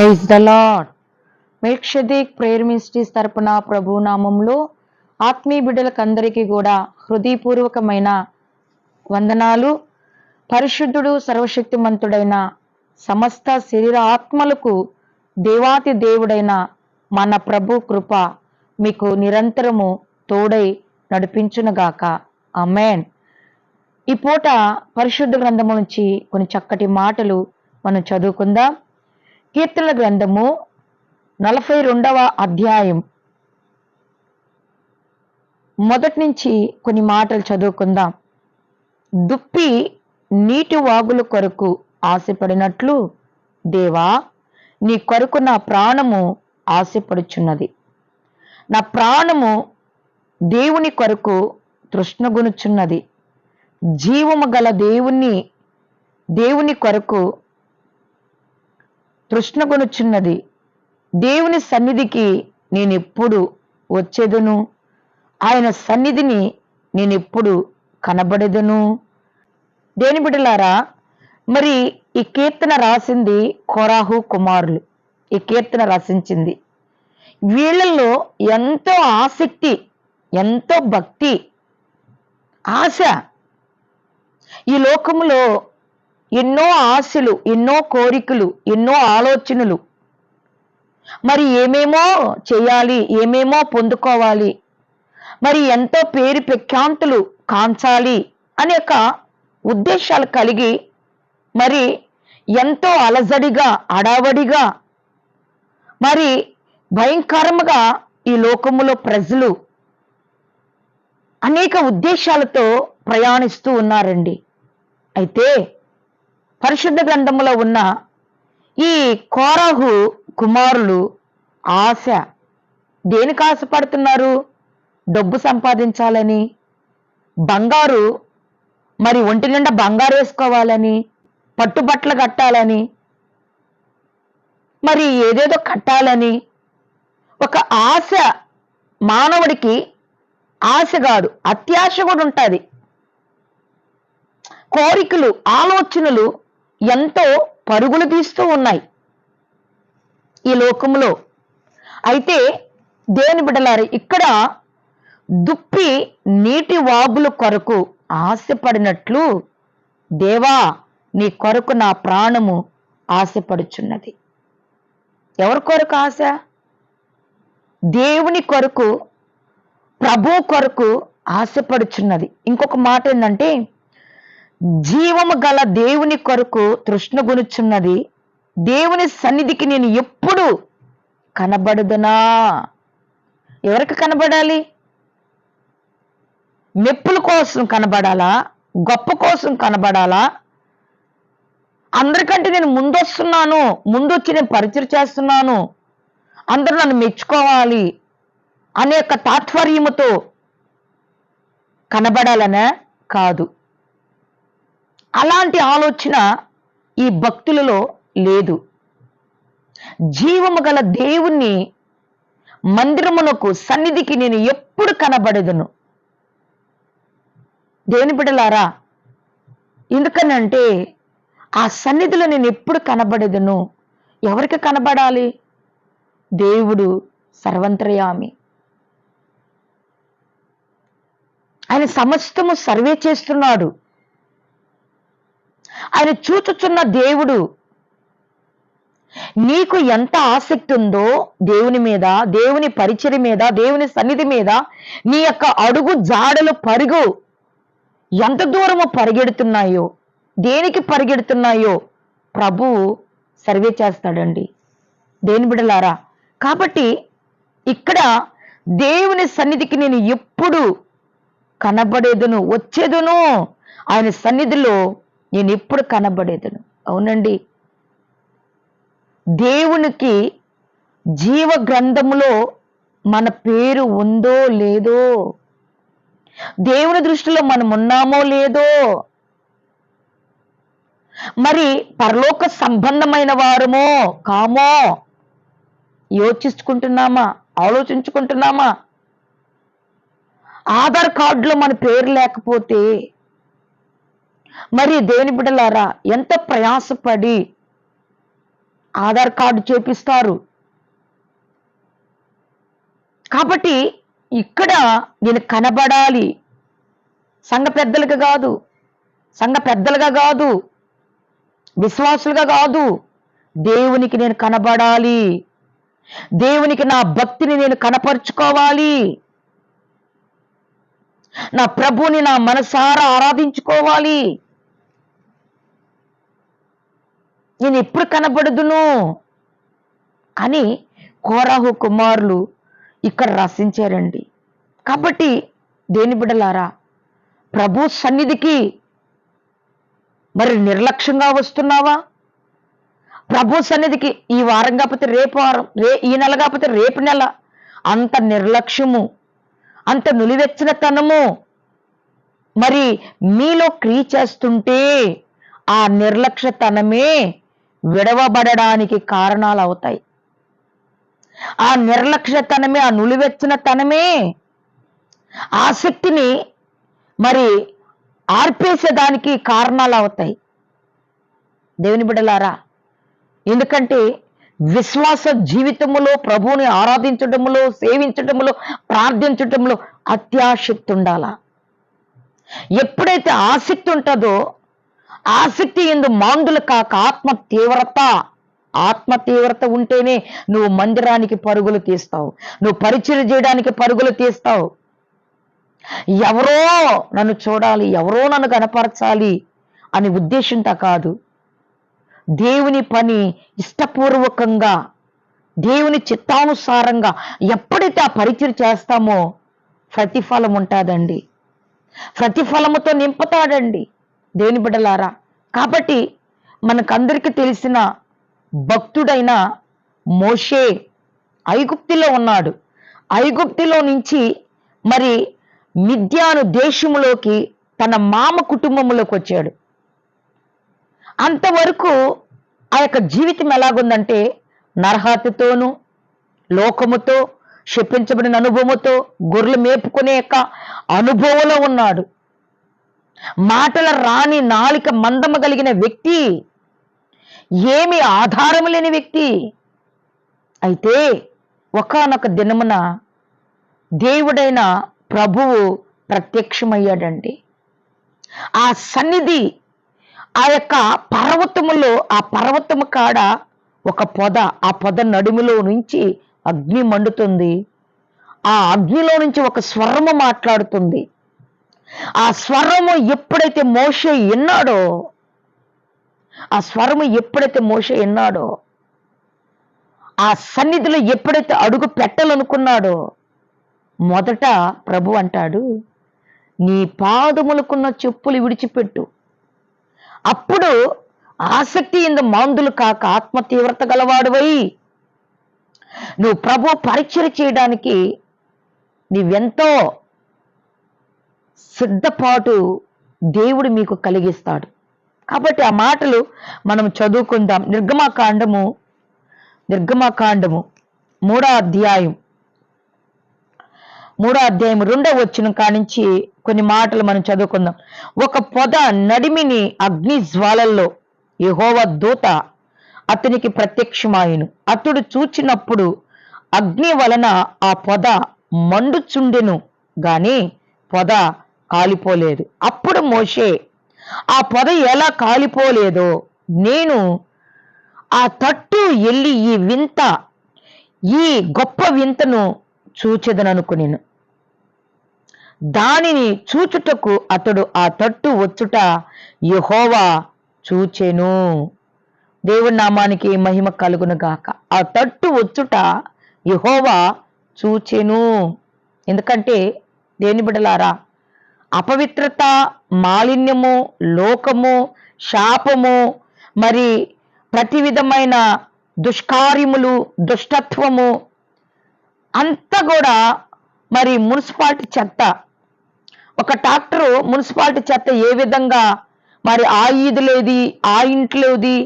Praise the Lord. Melchizedek prayer ministries తరపున ప్రభు నామంలో ఆత్మీయ బిడ్డలకు అందరికీ కూడా హృదయపూర్వకమైన వందనాలు. పరిశుద్ధుడు సర్వశక్తిమంతుడైన సమస్త శరీర ఆత్మలకు దేవాతి దేవుడైన మన ప్రభు కృప మీకు నిరంతరము తోడై నడిపించునుగాక. ఆమేన్. ఈ పూట పరిశుద్ధ గ్రంథము నుంచి కొన్ని చక్కటి మాటలు మనం చదువుకుందాం. కీర్తనల గ్రంథము 42వ అధ్యాయం మొదటి నుంచి కొన్ని మాటలు చదువుకుందాం. దుప్పి నీటి వాగుల కొరకు ఆశపడినట్లు దేవా, నీ కొరకు నా ప్రాణము ఆశపడుచున్నది. నా ప్రాణము దేవుని కొరకు తృష్ణగొనుచున్నది. జీవము గల దేవుని కొరకు తృష్ణగొనుచున్నది. దేవుని సన్నిధికి నేనెప్పుడు వచ్చేదను, ఆయన సన్నిధిని నేనెప్పుడు కనబడేదను. దేని బిడ్డలారా, మరి ఈ కీర్తన రాసింది కోరాహు కుమారులు. ఈ కీర్తన రచించింది. వీళ్ళల్లో ఎంతో ఆసక్తి, ఎంతో భక్తి, ఆశ. ఈ లోకములో ఎన్నో ఆశలు, ఎన్నో కోరికలు, ఎన్నో ఆలోచనలు, మరి ఏమేమో చేయాలి, ఏమేమో పొందుకోవాలి, మరి ఎంతో పేరు ప్రఖ్యాంతులు కాంచాలి అనేక ఉద్దేశాలు కలిగి మరి ఎంతో అలజడిగా, అడావడిగా, మరి భయంకరముగా ఈ లోకములో ప్రజలు అనేక ఉద్దేశాలతో ప్రయాణిస్తూ ఉన్నారండి. అయితే పరిశుద్ధ గ్రంథములో ఉన్న ఈ కోరాహు కుమారులు ఆశ, దేనికి ఆశపడుతున్నారు? డబ్బు సంపాదించాలని, బంగారు, మరి ఒంటి నిండా బంగారు వేసుకోవాలని, పట్టుబట్టలు కట్టాలని, మరి ఏదేదో కట్టాలని ఒక ఆశ. మానవుడికి ఆశగాడు, అత్యాశ కూడా ఉంటుంది. కోరికలు, ఆలోచనలు ఎంతో పరుగులు తీస్తూ ఉన్నాయి ఈ లోకములో. అయితే దేని బిడ్డలారు, ఇక్కడ దుప్పి నీటి వాగుల కొరకు ఆశపడినట్లు దేవా, నీ కొరకు నా ప్రాణము ఆశపడుచున్నది. ఎవరి కొరకు ఆశ? దేవుని కొరకు, ప్రభు కొరకు ఆశపడుచున్నది. ఇంకొక మాట ఏంటంటే, జీవము గల దేవుని కొరకు తృష్ణగొనుచున్నది. దేవుని సన్నిధికి నేను ఎప్పుడు కనబడుదనా? ఎవరికి కనబడాలి? మెప్పుల కోసం కనబడాలా? గొప్ప కోసం కనబడాలా? అందరికంటే నేను ముందొస్తున్నాను, ముందొచ్చి నేను పరిచయం చేస్తున్నాను, అందరూ నన్ను మెచ్చుకోవాలి అనేక తాత్పర్యముతో కనబడాలనే కాదు. అలాంటి ఆలోచన ఈ భక్తులలో లేదు. జీవము గల దేవుణ్ణి మందిరమునకు, సన్నిధికి నేను ఎప్పుడు కనబడేదను. దేవుని బిడ్డలారా, ఎందుకనంటే ఆ సన్నిధిలో నేను ఎప్పుడు కనబడేదను. ఎవరికి కనబడాలి? దేవుడు సర్వంతర్యామి. ఆయన సమస్తము సర్వే చేస్తున్నాడు. ఆయన చూచుచున్న దేవుడు. నీకు ఎంత ఆసక్తి ఉందో దేవుని మీద, దేవుని పరిచర్య మీద, దేవుని సన్నిధి మీద, నీ యొక్క అడుగు జాడలు పరుగు ఎంత దూరము పరిగెడుతున్నాయో, దేనికి పరిగెడుతున్నాయో ప్రభువు సర్వే చేస్తాడండి. దేని బిడ్డలారా, కాబట్టి ఇక్కడ దేవుని సన్నిధికి నేను ఎప్పుడు కనబడేదను, వచ్చేదను. ఆయన సన్నిధిలో నేను ఎప్పుడు కనబడేదను. అవునండి, దేవునికి జీవ గ్రంథములో మన పేరు ఉందో లేదో, దేవుని దృష్టిలో మనం ఉన్నామో లేదో, మరి పరలోక సంబంధమైన వారమో కామో యోచించుకుంటున్నామా, ఆలోచించుకుంటున్నామా? ఆధార్ కార్డులో మన పేరు లేకపోతే మరి దేవుని బిడ్డలారా ఎంత ప్రయాసపడి ఆధార్ కార్డు చేపిస్తారు. కాబట్టి ఇక్కడ నేను కనబడాలి, సంఘ పెద్దలుగా కాదు, విశ్వాసులుగా కాదు, దేవునికి నేను కనబడాలి, దేవునికి నా భక్తిని నేను కనపరుచుకోవాలి, నా ప్రభుని నా మనసారా ఆరాధించుకోవాలి. నేను ఎప్పుడు కనబడుదును అని కోరాహు కుమారులు ఇక్కడ రచించారండి. కాబట్టి దేని బిడ్డలారా, ప్రభు సన్నిధికి మరి నిర్లక్ష్యంగా వస్తున్నావా? ప్రభు సన్నిధికి ఈ వారం కాకపోతే రేపు వారం, ఈ నెల కాకపోతే రేపు నెల, అంత నిర్లక్ష్యము, అంత నులివెచ్చనతనము మరి మీలో క్రియ చేస్తుంటే ఆ నిర్లక్ష్యతనమే విడవబడడానికి కారణాలు అవుతాయి. ఆ నిర్లక్ష్యతనమే, ఆ నులివెచ్చనతనమే ఆసక్తిని మరి ఆర్పేసేదానికి కారణాలు అవుతాయి దేవుని బిడ్డలారా. ఎందుకంటే విశ్వాస జీవితములో ప్రభువుని ఆరాధించటములో, సేవించటములో, ప్రార్థించటంలో అత్యాసక్తి ఉండాలా. ఎప్పుడైతే ఆసక్తి ఉంటుందో, ఆసక్తి ఎందు మాందులు కాక ఆత్మ తీవ్రత ఉంటేనే నువ్వు మందిరానికి పరుగులు తీస్తావు, నువ్వు పరిచయం చేయడానికి పరుగులు తీస్తావు. ఎవరో నన్ను చూడాలి, ఎవరో నన్ను కనపరచాలి అనే ఉద్దేశంతో కాదు, దేవుని పని ఇష్టపూర్వకంగా, దేవుని చిత్తానుసారంగా ఎప్పుడైతే ఆ పరిచయం చేస్తామో ప్రతిఫలం ఉంటుందండి, ప్రతిఫలముతో నింపుతాడండి దేవుని బిడ్డలారా. కాబట్టి మనకందరికీ తెలిసిన భక్తుడైన మోషే ఐగుప్తులో ఉన్నాడు. ఐగుప్తులో నుంచి మరి మిద్యాను దేశములోకి తన మామ కుటుంబంలోకి వచ్చాడు. అంతవరకు ఆ యొక్క జీవితం ఎలాగుందంటే నరహత్యతోనూ, లోకముతో, శపించబడిన అనుభవముతో, గొర్రెలు మేపుకునే యొక్క అనుభవంలో ఉన్నాడు. మాటల రాని నాలిక మందము కలిగిన వ్యక్తి, ఏమి ఆధారం లేని వ్యక్తి. అయితే ఒకానొక దినమున దేవుడైన ప్రభువు ప్రత్యక్షమయ్యాడండి. ఆ సన్నిధి, ఆ యొక్క పర్వతములో, ఆ పర్వతము కాడ ఒక పొద, ఆ పొద నడుములో నుంచి అగ్ని మండుతుంది. ఆ అగ్నిలో నుంచి ఒక స్వరము మాట్లాడుతుంది. ఆ స్వరము ఎప్పుడైతే మోషే విన్నాడో, ఆ సన్నిధిలో ఎప్పుడైతే అడుగు పెట్టాలనుకున్నాడో, మొదట ప్రభు అంటాడు, నీ పాదములకున్న చెప్పులు విడిచిపెట్టు. అప్పుడు ఆసక్తి ఎందు మాందులు కాక ఆత్మ తీవ్రత గలవాడువై నువ్వు ప్రభు పరిచయం చేయడానికి నీవెంతో సిద్ధపాటు దేవుడు మీకు కలిగిస్తాడు. కాబట్టి ఆ మాటలు మనం చదువుకుందాం. నిర్గమాకాండము 3వ అధ్యాయం 2వ వచనం కానించి కొన్ని మాటలు మనం చదువుకుందాం. ఒక పొద నడిమిని అగ్ని జ్వాలల్లో యెహోవా దూత అతనికి ప్రత్యక్షమాయెను. అతడు చూచినప్పుడు అగ్ని వలన ఆ పొద మండుచుండెను గాని పొద కాలిపోలేదు. అప్పుడు మోషే, ఆ పొద ఎలా కాలిపోలేదో నేను ఆ తట్టు ఎల్లి ఈ గొప్ప వింతను చూచెదననుకునేను. దానిని చూచుటకు అతడు ఆ తట్టు వచ్చుట యెహోవా చూచెను. దేవుని నామానికి మహిమ కలుగును గాక. ఆ తట్టు వచ్చుట యెహోవా చూచెను. ఎందుకంటే దేని బిడ్డలారా, అపవిత్రత, మాలిన్యము, లోకము, శాపము, మరి ప్రతి విధమైన దుష్కార్యములు, దుష్టత్వము అంతా కూడా మరి మున్సిపాలిటీ చెత్త. ఒక ట్రాక్టరు మున్సిపాలిటీ చెత్త ఏ విధంగా మరి ఆ ఈదులేది, ఆ ఇంట్లోది,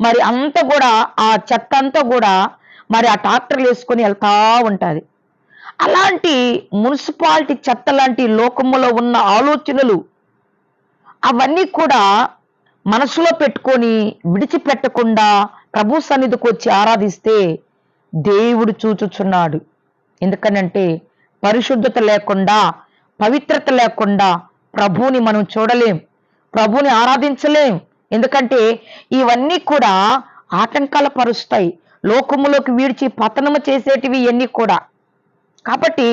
మరి అంతా కూడా ఆ చెత్త అంతా కూడా మరి ఆ ట్రాక్టర్లు వేసుకొని వెళ్తా ఉంటుంది. అలాంటి మున్సిపాలిటీ చెత్త లాంటి లోకములో ఉన్న ఆలోచనలు అవన్నీ కూడా మనసులో పెట్టుకొని విడిచిపెట్టకుండా ప్రభు సన్నిధికి వచ్చి ఆరాధిస్తే దేవుడు చూచుచున్నాడు. ఎందుకనంటే పరిశుద్ధత లేకుండా, పవిత్రత లేకుండా ప్రభువుని మనం చూడలేం, ప్రభువుని ఆరాధించలేం. ఎందుకంటే ఇవన్నీ కూడా ఆటంకాల పరుస్తాయి, లోకములోకి వీడ్చి పతనము చేసేటివి ఇవన్నీ కూడా. కాబట్టి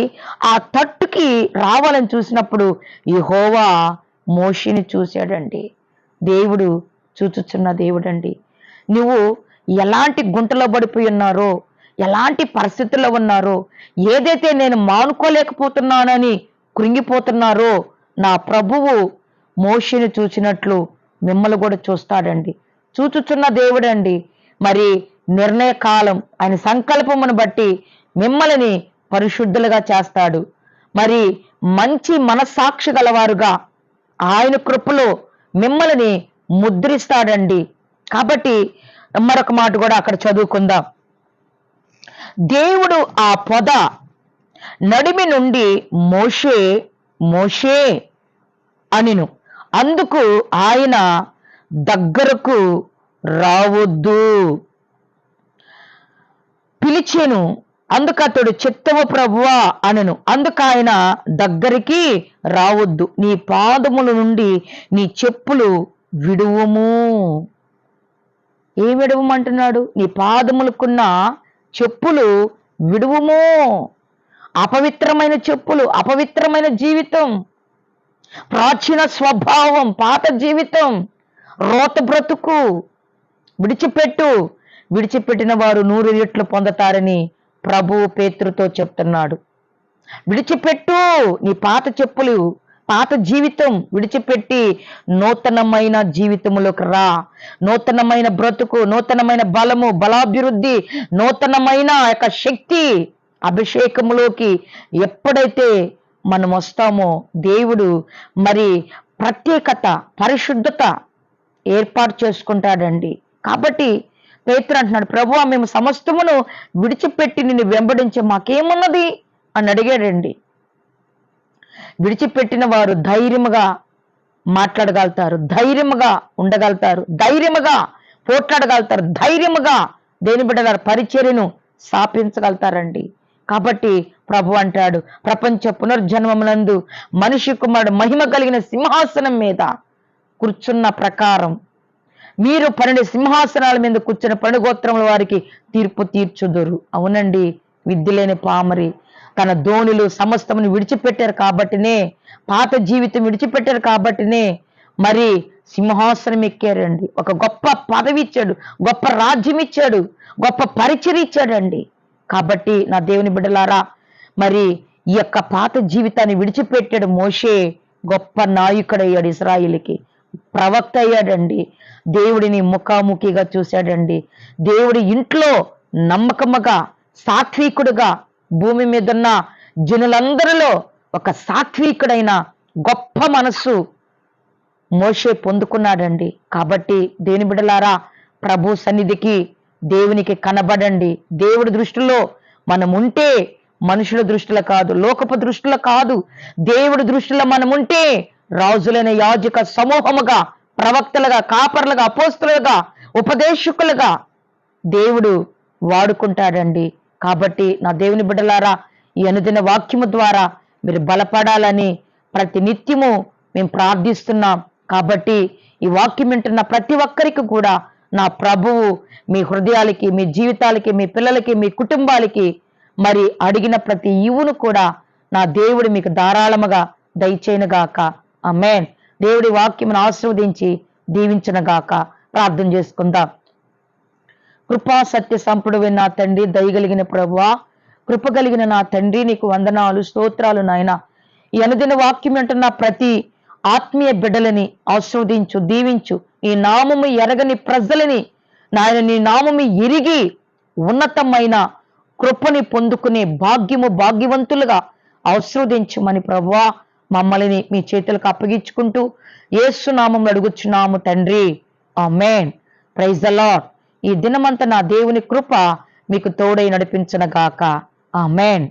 ఆ తట్టుకి రావాలని చూసినప్పుడు యెహోవా మోషేని చూశాడండి. దేవుడు చూచుచున్న దేవుడండి. నువ్వు ఎలాంటి గుంటలో పడిపోయి ఉన్నారో, ఎలాంటి పరిస్థితుల్లో ఉన్నారో, ఏదైతే నేను మానుకోలేకపోతున్నానని కృంగిపోతున్నారో, నా ప్రభువు మోషేని చూచినట్లు మిమ్మల్ని కూడా చూస్తాడండి. చూచుచున్న దేవుడండి. మరి నిర్ణయ కాలం ఆయన సంకల్పమును బట్టి మిమ్మల్ని పరిశుద్ధులుగా చేస్తాడు. మరి మంచి మనస్సాక్షి గలవారుగా ఆయన కృపలో మిమ్మల్ని ముద్రిస్తాడండి. కాబట్టి మరొక మాట కూడా అక్కడ చదువుకుందాం. దేవుడు ఆ పొద నడిమి నుండి మోషే మోషే అనిను, అందుకు ఆయన దగ్గరకు రావద్దు. పిలిచెను, అందుకు అతడు చిత్తము ప్రభువా అనెను, అందుకు ఆయన దగ్గరికి రావద్దు, నీ పాదముల నుండి నీ చెప్పులు విడువుము. ఏం విడువమంటున్నాడు? నీ పాదములకున్న చెప్పులు విడువుము. అపవిత్రమైన చెప్పులు, అపవిత్రమైన జీవితం, ప్రాచీన స్వభావం, పాత జీవితం, రోత బ్రతుకు విడిచిపెట్టు. విడిచిపెట్టిన వారు 100 రెట్లు పొందుతారని ప్రభువు పేతురుతో చెప్తున్నాడు. విడిచిపెట్టు నీ పాత చెప్పులు, పాత జీవితం విడిచిపెట్టి నూతనమైన జీవితములోకి రా. నూతనమైన బ్రతుకు, నూతనమైన బలము, బలాభివృద్ధి, నూతనమైన యొక్క శక్తి, అభిషేకములోకి ఎప్పుడైతే మనం వస్తామో దేవుడు మరి ప్రత్యేకత, పరిశుద్ధత ఏర్పాటు చేసుకుంటాడండి. కాబట్టి పేతురు అంటున్నాడు, ప్రభువా మేము సమస్తమును విడిచిపెట్టి నిన్ను వెంబడించే మాకేమున్నది అని అడిగాడండి. విడిచిపెట్టిన వారు ధైర్యముగా మాట్లాడగలుగుతారు, ధైర్యముగా ఉండగలుగుతారు, ధైర్యముగా పోట్లాడగలుగుతారు, ధైర్యముగా దేని బిడ్డలారా పరిచర్యను స్థాపించగలుగుతారండి. కాబట్టి ప్రభు అంటాడు, ప్రపంచ పునర్జన్మమునందు మనిషి కుమారుడు మహిమ కలిగిన సింహాసనం మీద కూర్చున్న ప్రకారం మీరు 12 సింహాసనాల మీద కూర్చున్న 12 గోత్రముల వారికి తీర్పు తీర్చుదురు. అవునండి, విద్య లేని పామరి తన ధోనిలు సమస్తమును విడిచిపెట్టారు కాబట్టినే, పాత జీవితం విడిచిపెట్టారు కాబట్టినే మరి సింహాసనం ఎక్కారండి. ఒక గొప్ప పదవి ఇచ్చాడు, గొప్ప రాజ్యం ఇచ్చాడు, గొప్ప పరిచర్య ఇచ్చాడండి. కాబట్టి నా దేవుని బిడ్డలారా, మరి ఈ యొక్క పాత జీవితాన్ని విడిచిపెట్టాడు మోషే. గొప్ప నాయకుడయ్యాడు, ఇశ్రాయేలుకి ప్రవక్త అయ్యాడండి. దేవుడిని ముఖాముఖిగా చూశాడండి. దేవుడి ఇంట్లో నమ్మకముగా, సాత్వికుడుగా, భూమి మీద ఉన్న జనులందరిలో ఒక సాత్వికుడైన గొప్ప మనస్సు మోషే పొందుకున్నాడండి. కాబట్టి దేవుని బిడ్డలారా, ప్రభు సన్నిధికి, దేవునికి కనబడండి. దేవుడి దృష్టిలో మనం ఉంటే, మనుషుల దృష్టిలో కాదు, లోకపు దృష్టిలో కాదు, దేవుడి దృష్టిలో మనం ఉంటే రాజులైన యాజక సమూహముగా, ప్రవక్తలుగా, కాపర్లుగా, అపోస్తులుగా, ఉపదేశకులుగా దేవుడు వాడుకుంటాడండి. కాబట్టి నా దేవుని బిడ్డలారా, ఈ అనుదిన వాక్యము ద్వారా మీరు బలపడాలని ప్రతి నిత్యము మేము ప్రార్థిస్తున్నాం. కాబట్టి ఈ వాక్యం వింటున్న ప్రతి ఒక్కరికి కూడా నా ప్రభువు మీ హృదయాలకి, మీ జీవితాలకి, మీ పిల్లలకి, మీ కుటుంబాలకి మరి అడిగిన ప్రతి ఈవును కూడా నా దేవుడు మీకు ధారాళముగా దయచేయనుగాక. ఆమేన్. దేవుడి వాక్యమును ఆశీర్వదించి దీవించనుగాక. ప్రార్థన చేసుకుందాం. కృపా సత్య సంపుడువైన నా తండ్రి, దయగలిగిన ప్రభువా, కృప కలిగిన నా తండ్రి, నీకు వందనాలు, స్తోత్రాలు నాయన. ఈ అనుదిన వాక్యం అంటున్న ప్రతి ఆత్మీయ బిడ్డలని ఆశీర్వదించు, దీవించు. ఈ నామము ఎరగని ప్రజలని నాయన నీ నామము ఎరిగి ఉన్నతమైన కృపని పొందుకునే భాగ్యము, భాగ్యవంతులుగా ఆశీర్వదించమని ప్రభువా మమ్మల్ని మీ చేతులకు అప్పగించుకుంటూ యేసు నామములో అడుగుచున్నాము తండ్రి. ఆమేన్. Praise the Lord. ఈ దినమంతా నా దేవుని కృప మీకు తోడై నడిపించునుగాక. ఆమేన్.